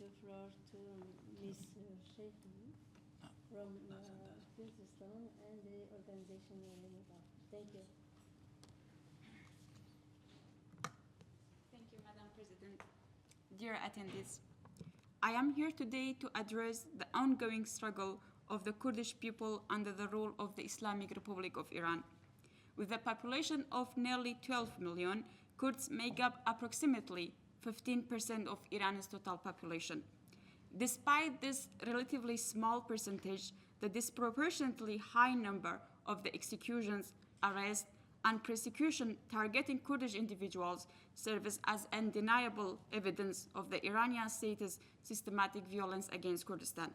the floor to Ms. Shekhy from Kurdistan and the organization GENEVA. Thank you. Thank you, Madam President. Dear attendees, I am here today to address the ongoing struggle of the Kurdish people under the rule of the Islamic Republic of Iran. With a population of nearly 12 million, Kurds make up approximately 15% of Iran's total population. Despite this relatively small percentage, the disproportionately high number of the executions, arrests, and persecution targeting Kurdish individuals serves as undeniable evidence of the Iranian state's systematic violence against Kurdistan.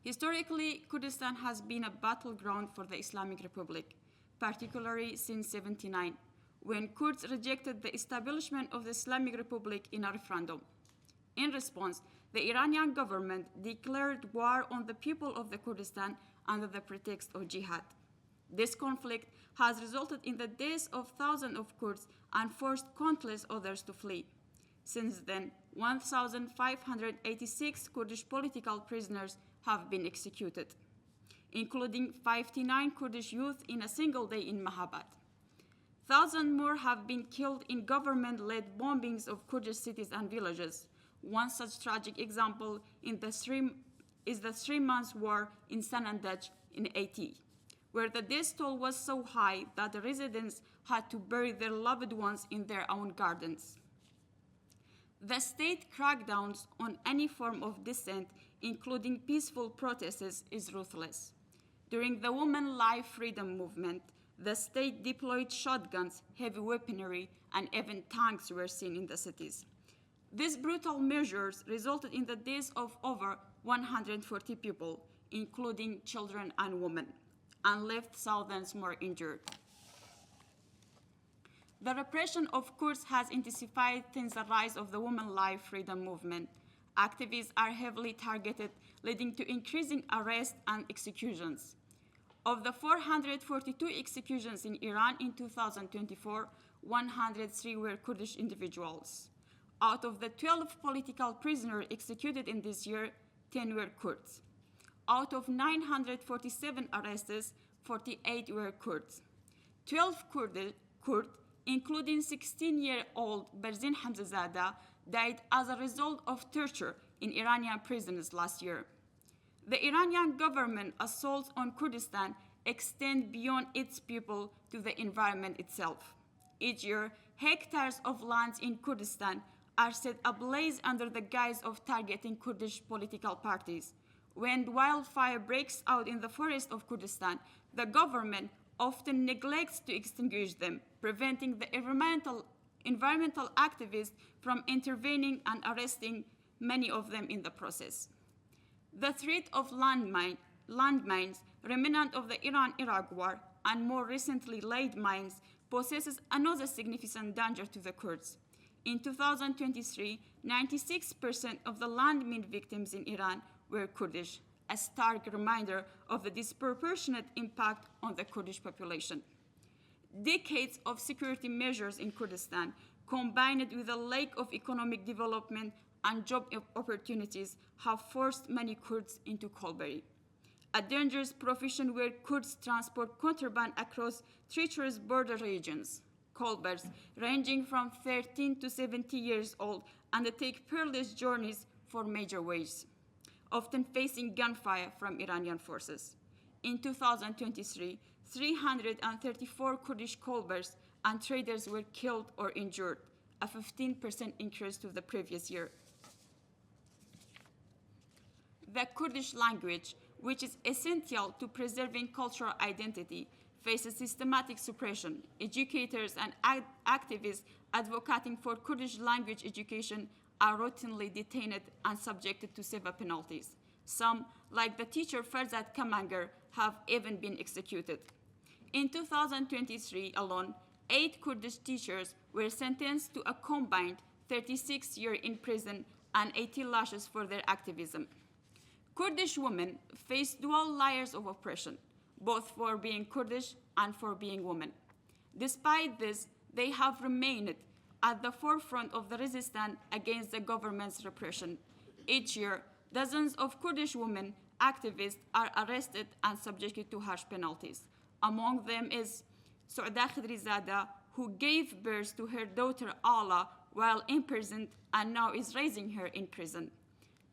Historically, Kurdistan has been a battleground for the Islamic Republic, particularly since 1979, when Kurds rejected the establishment of the Islamic Republic in a referendum. In response, the Iranian government declared war on the people of the Kurdistan under the pretext of jihad. This conflict has resulted in the deaths of thousands of Kurds and forced countless others to flee. Since then, 1,586 Kurdish political prisoners have been executed, including 59 Kurdish youth in a single day in Mahabad. Thousands more have been killed in government-led bombings of Kurdish cities and villages. One such tragic example is the 3-month war in Sanandaj in AT, where the death toll was so high that the residents had to bury their loved ones in their own gardens. The state crackdowns on any form of dissent, including peaceful protests, is ruthless. During the Women Life Freedom movement, the state deployed shotguns, heavy weaponry, and even tanks were seen in the cities. These brutal measures resulted in the deaths of over 140 people, including children and women, and left thousands more injured. The repression of Kurds has intensified since the rise of the Women Life Freedom movement. Activists are heavily targeted, leading to increasing arrests and executions. Of the 442 executions in Iran in 2024, 103 were Kurdish individuals. Out of the 12 political prisoners executed in this year, 10 were Kurds. Out of 947 arrests, 48 were Kurds. 12 Kurds, including 16-year-old Berzin Hamzazada, died as a result of torture in Iranian prisons last year. The Iranian government assaults on Kurdistan extend beyond its people to the environment itself. Each year, hectares of lands in Kurdistan are set ablaze under the guise of targeting Kurdish political parties. When wildfire breaks out in the forest of Kurdistan, the government often neglects to extinguish them, preventing the environmental activists from intervening and arresting many of them in the process. The threat of landmines, remnant of the Iran-Iraq War, and more recently laid mines, poses another significant danger to the Kurds. In 2023, 96% of the landmine victims in Iran were Kurdish, a stark reminder of the disproportionate impact on the Kurdish population. Decades of security measures in Kurdistan, combined with a lack of economic development and job opportunities, have forced many Kurds into coalbury, a dangerous profession where Kurds transport contraband across treacherous border regions. Coalbars, ranging from 13 to 70 years old, undertake perilous journeys for major wages, often facing gunfire from Iranian forces. In 2023, 334 Kurdish coalbars and traders were killed or injured, a 15% increase to the previous year. The Kurdish language, which is essential to preserving cultural identity, faces systematic suppression. Educators and activists advocating for Kurdish language education are routinely detained and subjected to severe penalties. Some, like the teacher Farzad Kamanger, have even been executed. In 2023 alone, 8 Kurdish teachers were sentenced to a combined 36 years in prison and 80 lashes for their activism. Kurdish women face dual layers of oppression, both for being Kurdish and for being women. Despite this, they have remained at the forefront of the resistance against the government's repression. Each year, dozens of Kurdish women activists are arrested and subjected to harsh penalties. Among them is Souda Khidrizada, who gave birth to her daughter Ala while imprisoned and now is raising her in prison.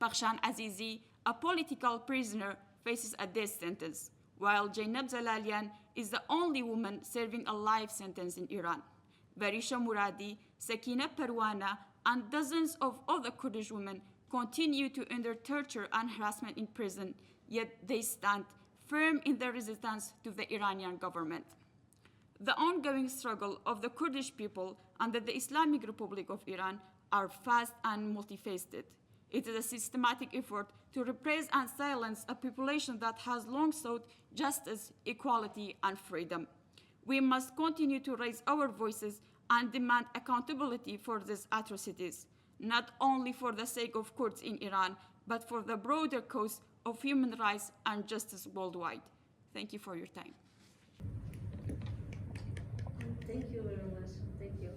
Bakhshan Azizi, a political prisoner, faces a death sentence, while Zainab Zalalian is the only woman serving a life sentence in Iran. Varisha Muradi, Sakina Parwana, and dozens of other Kurdish women continue to endure torture and harassment in prison, yet they stand firm in their resistance to the Iranian government. The ongoing struggle of the Kurdish people under the Islamic Republic of Iran are vast and multifaceted. It is a systematic effort to repress and silence a population that has long sought justice, equality, and freedom. We must continue to raise our voices and demand accountability for these atrocities, not only for the sake of Kurds in Iran, but for the broader cause of human rights and justice worldwide. Thank you for your time. Thank you very much. Thank you.